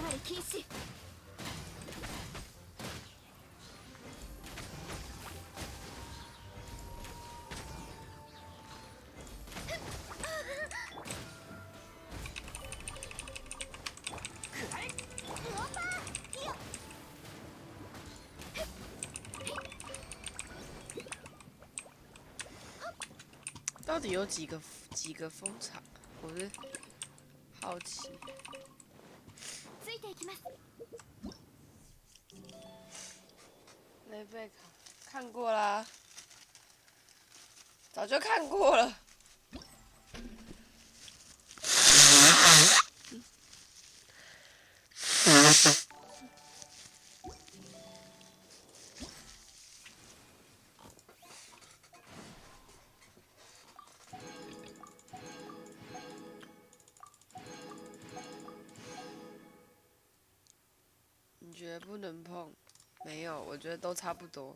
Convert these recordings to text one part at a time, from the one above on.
わり禁止。到底有几个风场？我是好奇。ついていきます。雷贝卡看过啦，早就看过了。你觉得不能碰？没有，我觉得都差不多。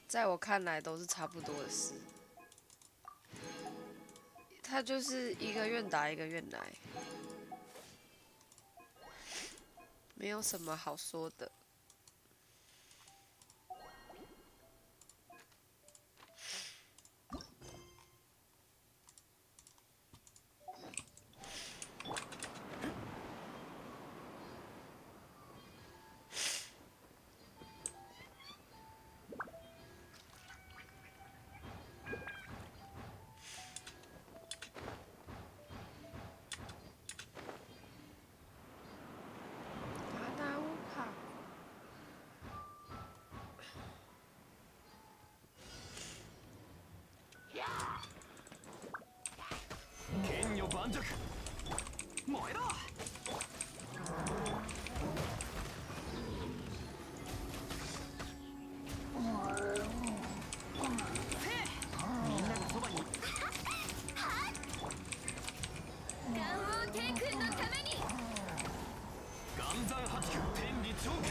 在我看来都是差不多的事。他就是一个愿打一个愿挨，没有什么好说的。剣女盤石燃えろ。みんながそばに。ガンオー帝君のために。岩山八九天理チョーク。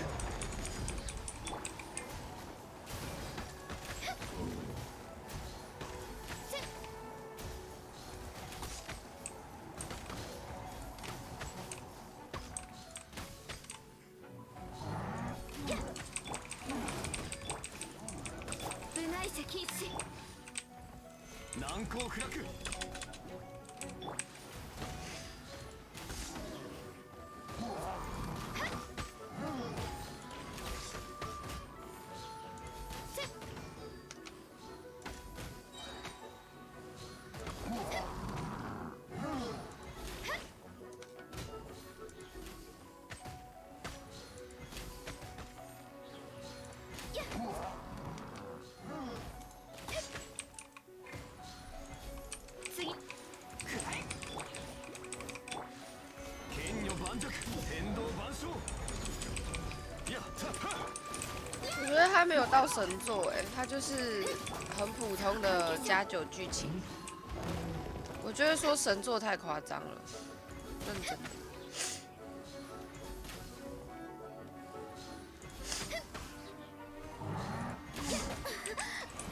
部内者禁止。難攻不落。次。剣女盤石天道万象。呀哈哈。我觉得他没有到神作，他就是很普通的加9剧情。我觉得说神作太夸张了，认真的。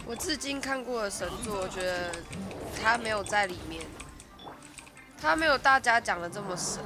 我至今看过的神作，我觉得他没有在里面，他没有大家讲的这么神。